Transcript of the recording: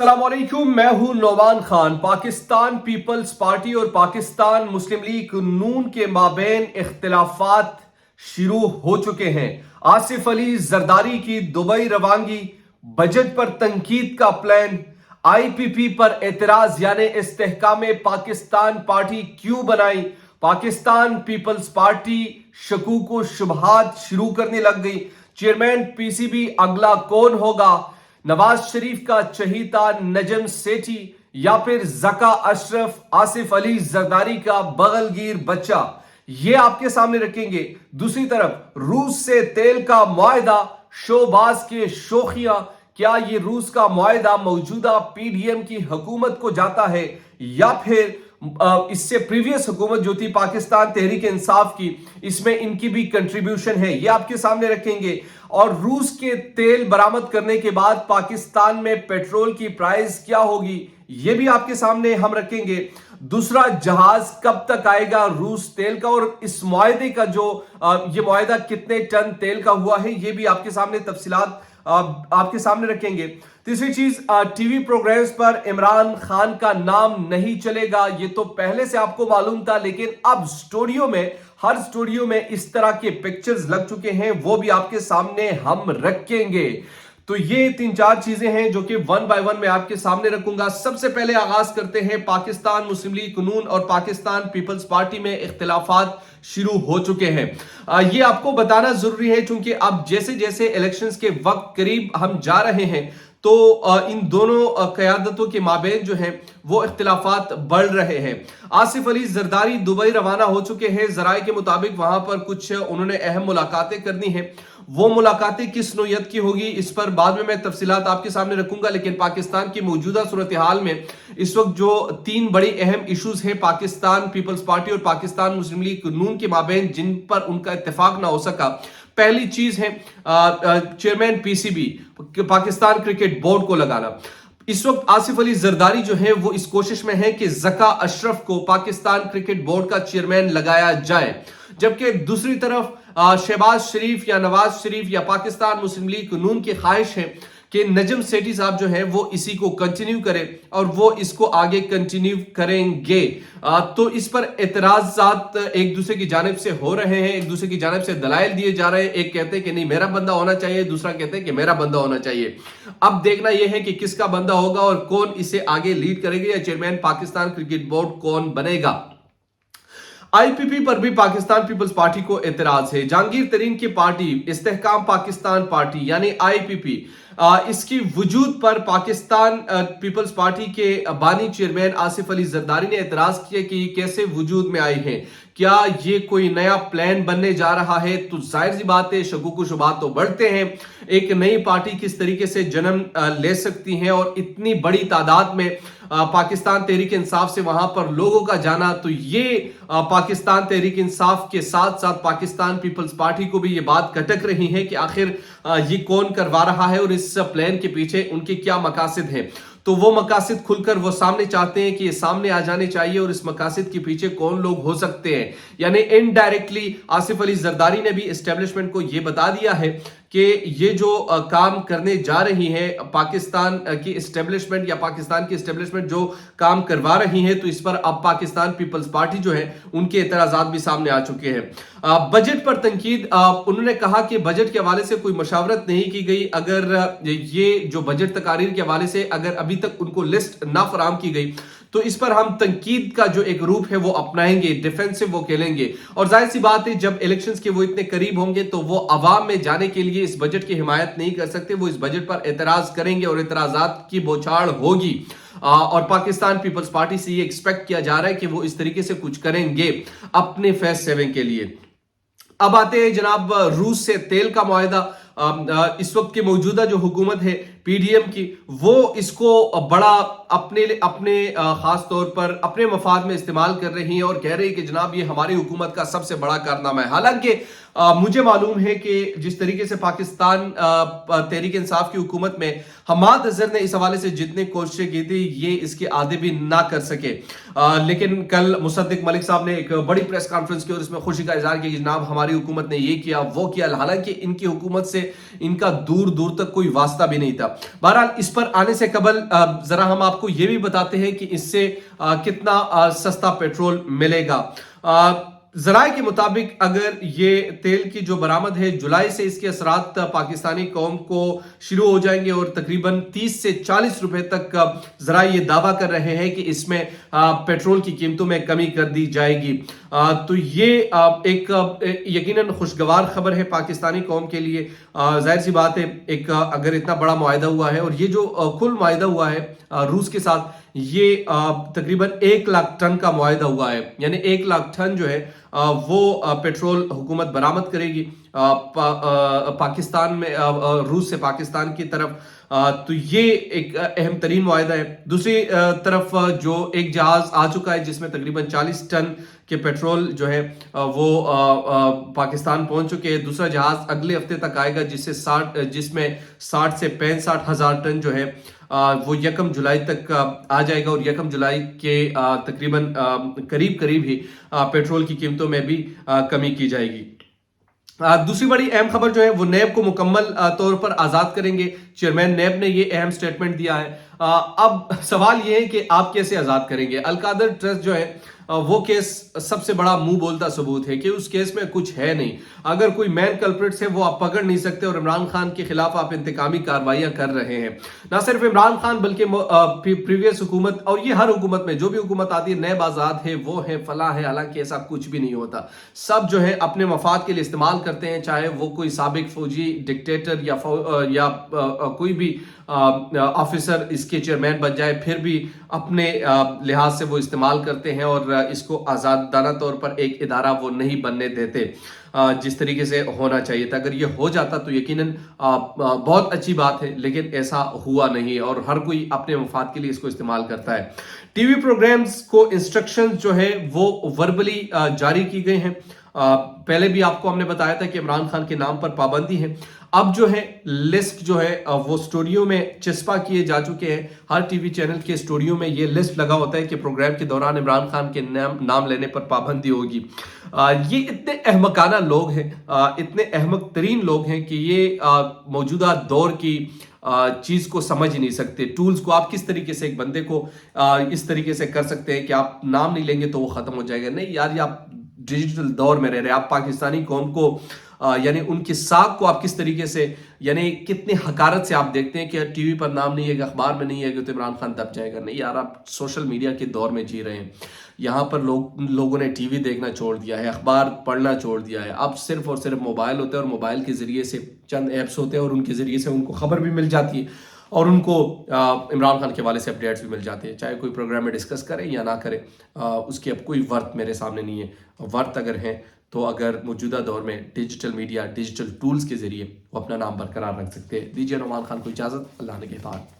अस्सलामुअलैकुम, मैं हूं नौमान खान। पाकिस्तान पीपल्स पार्टी और पाकिस्तान मुस्लिम लीग नून के माबैन इख्तिलाफात शुरू हो चुके हैं। आसिफ अली जरदारी की दुबई रवानगी, बजट पर तनकीद का प्लान, IPP पर एतराज यानी इस्तेहकाम पाकिस्तान पार्टी क्यों बनाई, पाकिस्तान पीपल्स पार्टी शकूक व शुबहात शुरू करने लग गई। चेयरमैन PCB अगला कौन होगा, नवाज शरीफ का चहीता नजम सेठी या फिर जका अशरफ आसिफ अली जरदारी का बगलगीर बच्चा, ये आपके सामने रखेंगे। दूसरी तरफ रूस से तेल का मुआहदा, शोबाज के शोखियां, क्या ये रूस का मुआहदा मौजूदा PDM की हुकूमत को जाता है या फिर इससे प्रीवियस हुकूमत जो थी पाकिस्तान तहरीक इंसाफ की, इसमें इनकी भी कंट्रीब्यूशन है, ये आपके सामने रखेंगे। और रूस के तेल बरामद करने के बाद पाकिस्तान में पेट्रोल की प्राइस क्या होगी, ये भी आपके सामने हम रखेंगे। दूसरा जहाज कब तक आएगा रूस तेल का, और इस मुआहदे का जो ये मुआहदा कितने टन तेल का हुआ है, ये भी आपके सामने तफसीलात आपके सामने रखेंगे। तीसरी चीज, टीवी प्रोग्राम्स पर इमरान खान का नाम नहीं चलेगा, ये तो पहले से आपको मालूम था, लेकिन अब स्टूडियो में, हर स्टूडियो में इस तरह के पिक्चर्स लग चुके हैं, वो भी आपके सामने हम रखेंगे। तो ये 3-4 चीजें हैं जो कि वन बाय वन मैं आपके सामने रखूंगा। सबसे पहले आगाज करते हैं, पाकिस्तान मुस्लिम लीग नून और पाकिस्तान पीपल्स पार्टी में इख्तिलाफात शुरू हो चुके हैं। ये आपको बताना जरूरी है क्योंकि अब जैसे जैसे इलेक्शंस के वक्त करीब हम जा रहे हैं तो इन दोनों क़यादतों के माबैन जो है वो इख्तिलाफात बढ़ रहे हैं। आसिफ अली जरदारी दुबई रवाना हो चुके हैं। जराए के मुताबिक वहां पर कुछ उन्होंने अहम मुलाकातें करनी है। वो मुलाकातें किस नोयत की होगी, इस पर बाद में मैं तफसीलात आपके सामने रखूंगा। लेकिन पाकिस्तान की मौजूदा सूरत हाल में इस वक्त जो 3 बड़ी अहम इश्यूज हैं पाकिस्तान पीपल्स पार्टी और पाकिस्तान मुस्लिम लीग नून के माबैन, जिन पर उनका इत्तेफाक ना हो सका, पहली चीज है chairman PCB Pakistan cricket board को लगाना। इस वक्त आसिफ अली जरदारी जो है वो इस कोशिश में है कि जका अशरफ को पाकिस्तान क्रिकेट बोर्ड का चेयरमैन लगाया जाए, जबकि दूसरी तरफ शहबाज शरीफ या नवाज शरीफ या पाकिस्तान मुस्लिम लीग नून की ख्वाहिश है कि नजम सेठी साहब जो है वो इसी को कंटिन्यू करें और वो इसको आगे कंटिन्यू करेंगे। तो इस पर एतराजात एक दूसरे की जानिब से हो रहे हैं, एक दूसरे की जानिब से दलाइल दिए जा रहे हैं। एक कहते हैं कि नहीं मेरा बंदा होना चाहिए, दूसरा कहते हैं कि मेरा बंदा होना चाहिए। अब देखना यह है कि किसका बंदा होगा और कौन इसे आगे लीड करेगा, या चेयरमैन पाकिस्तान क्रिकेट बोर्ड कौन बनेगा। IPP पर भी पाकिस्तान पीपल्स पार्टी को एतराज है। जहांगीर तरीन की पार्टी इस्तेहकाम पाकिस्तान पार्टी यानी IPP, इसकी वजूद पर पाकिस्तान पीपल्स पार्टी के बानी चेयरमैन आसिफ अली जरदारी ने एतराज किया कि कैसे वजूद में आई है, क्या ये कोई नया प्लान बनने जा रहा है। तो जाहिर सी बात है, शकूक शुबात तो बढ़ते हैं। एक नई पार्टी किस तरीके से जन्म ले सकती है, और इतनी बड़ी तादाद में पाकिस्तान तहरीक इंसाफ से वहां पर लोगों का जाना, तो ये पाकिस्तान तहरीक इंसाफ के साथ साथ पाकिस्तान पीपल्स पार्टी को भी ये बात खटक रही है कि आखिर ये कौन करवा रहा है और इस प्लान के पीछे उनके क्या मकासद हैं। तो वो मकासद खुलकर वो सामने चाहते हैं कि ये सामने आ जाने चाहिए, और इस मकासद के पीछे कौन लोग हो सकते हैं। यानी इनडायरेक्टली आसिफ अली जरदारी ने भी एस्टेब्लिशमेंट को ये बता दिया है कि ये जो काम करने जा रही है पाकिस्तान की एस्टेब्लिशमेंट या पाकिस्तान की एस्टेब्लिशमेंट जो काम करवा रही है, तो इस पर अब पाकिस्तान पीपल्स पार्टी जो है उनके एतराजात भी सामने आ चुके हैं। बजट पर तनकीद, उन्होंने कहा कि बजट के हवाले से कोई मशावरत नहीं की गई। अगर ये जो बजट तकारीर के हवाले से अगर अभी तक उनको लिस्ट ना फराम की गई तो इस पर हम तनकीद का जो एक रूप है वो अपनाएंगे, डिफेंसिव वो खेलेंगे। और जाहिर सी बात है, जब इलेक्शंस के वो इतने करीब होंगे तो वो अवाम में जाने के लिए इस बजट की हिमायत नहीं कर सकते, वो इस बजट पर एतराज करेंगे और एतराजात की बौछार होगी। और पाकिस्तान पीपल्स पार्टी से ये एक्सपेक्ट किया जा रहा है कि वो इस तरीके से कुछ करेंगे अपने फेस सेविंग के लिए। अब आते हैं जनाब रूस से तेल का मुआहदा। इस वक्त की मौजूदा जो हुकूमत है PDM की, वो इसको बड़ा अपने खास तौर पर अपने मफाद में इस्तेमाल कर रही है और कह रही है कि जनाब ये हमारी हुकूमत का सबसे बड़ा कारनामा है। हालांकि मुझे मालूम है कि जिस तरीके से पाकिस्तान तहरीक इंसाफ की हुकूमत में हमाद अजहर ने इस हवाले से जितनी कोशिशें की थी, ये इसके आधे भी ना कर सके। लेकिन कल मुसद्दिक मलिक साहब ने एक बड़ी प्रेस कॉन्फ्रेंस की और इसमें खुशी का इजहार किया कि जनाब हमारी हुकूमत ने ये किया वो किया। हालांकि इनकी हुकूमत से इनका दूर दूर तक कोई वास्ता भी नहीं था। बहरहाल इस पर आने से कबल जरा हम आपको ये भी बताते हैं कि इससे कितना सस्ता पेट्रोल मिलेगा। ज़राए के मुताबिक अगर ये तेल की जो बरामद है जुलाई से इसके असरात पाकिस्तानी कौम को शुरू हो जाएंगे और तकरीबन 30 से 40 रुपए तक ज़राए ये दावा कर रहे हैं कि इसमें पेट्रोल की कीमतों में कमी कर दी जाएगी। तो ये एक यकीनन खुशगवार खबर है पाकिस्तानी कौम के लिए। जाहिर सी बात है, एक अगर इतना बड़ा मुआहदा हुआ है और ये जो कुल मुआहदा हुआ है रूस के साथ, ये तकरीबन 1 लाख टन का मुआहदा हुआ है, यानी 1 लाख टन जो है वो पेट्रोल हुकूमत बरामद करेगी पाकिस्तान में, रूस से पाकिस्तान की तरफ। तो ये एक अहम तरीन मुआहदा है। दूसरी तरफ जो एक जहाज आ चुका है जिसमें तकरीबन 40 टन के पेट्रोल जो है वो पाकिस्तान पहुंच चुके हैं। दूसरा जहाज अगले हफ्ते तक आएगा जिसमें 60 से 65 हजार टन जो है वो 1 जुलाई तक आ जाएगा और 1 जुलाई के तकरीबन करीब ही पेट्रोल की कीमतों में भी कमी की जाएगी। दूसरी बड़ी अहम खबर जो है वो नेब को मुकम्मल तौर पर आजाद करेंगे। चेयरमैन नेब ने ये अहम स्टेटमेंट दिया है। अब सवाल ये है कि आप कैसे आजाद करेंगे। अलकादर ट्रस्ट जो है वो केस सबसे बड़ा मुंह बोलता सबूत है कि उस केस में कुछ है नहीं। अगर कोई मैन कल्प्रिट्स है वो आप पकड़ नहीं सकते और इमरान खान के खिलाफ आप इंतकामी कार्रवाइयां कर रहे हैं। ना सिर्फ इमरान खान बल्कि प्रीवियस हुकूमत और ये हर हुकूमत में जो भी हुकूमत आती है, नेब आजाद है, वो है, फला है, हालांकि ऐसा कुछ भी नहीं होता। सब जो है अपने मफाद के लिए इस्तेमाल करते हैं, चाहे वो कोई साबिक फौजी डिक्टेटर या कोई भी ऑफिसर इसके चेयरमैन बन जाए, फिर भी अपने लिहाज से वो इस्तेमाल करते हैं और इसको आज़ादाना तौर पर एक इदारा वो नहीं बनने देते जिस तरीके से होना चाहिए था। अगर ये हो जाता तो यकीनन बहुत अच्छी बात है, लेकिन ऐसा हुआ नहीं और हर कोई अपने मफाद के लिए इसको इस्तेमाल करता है। टीवी प्रोग्राम्स को इंस्ट्रक्शंस जो है वो वर्बली जारी की गई हैं। पहले भी आपको हमने बताया था कि इमरान खान के नाम पर पाबंदी है। अब जो है लिस्ट जो है वो स्टूडियो में चस्पा किए जा चुके हैं। हर टीवी चैनल के स्टूडियो में ये लिस्ट लगा होता है कि प्रोग्राम के दौरान इमरान खान के नाम लेने पर पाबंदी होगी। ये इतने अहमकाना लोग हैं, इतने अहमक तरीन लोग हैं कि ये मौजूदा दौर की चीज को समझ ही नहीं सकते। टूल्स को आप किस तरीके से एक बंदे को इस तरीके से कर सकते हैं कि आप नाम नहीं लेंगे तो वो खत्म हो जाएगा। नहीं यार, ये आप डिजिटल दौर में रह रहे हैं। आप पाकिस्तानी कौम को यानी उनकी साख को आप किस तरीके से, यानी कितनी हकारत से आप देखते हैं कि टीवी पर नाम नहीं है, कि अखबार में नहीं है कि तो इमरान खान दब जाएगा। नहीं यार, आप सोशल मीडिया के दौर में जी रहे हैं। यहाँ पर लोगों ने टीवी देखना छोड़ दिया है, अखबार पढ़ना छोड़ दिया है। अब सिर्फ और सिर्फ मोबाइल होते हैं और मोबाइल के ज़रिए से चंद ऐप्स होते हैं और उनके ज़रिए से उनको खबर भी मिल जाती है और उनको इमरान खान के वाले से अपडेट्स भी मिल जाते हैं। चाहे कोई प्रोग्राम में डिस्कस करे या ना करे, उसकी अब कोई वर्थ मेरे सामने नहीं है। वर्थ अगर है तो अगर मौजूदा दौर में डिजिटल मीडिया, डिजिटल टूल्स के ज़रिए वो अपना नाम बरकरार रख सकते हैं। दीजिए नुमान खान को इजाज़त। अल्लाह ने के बाद।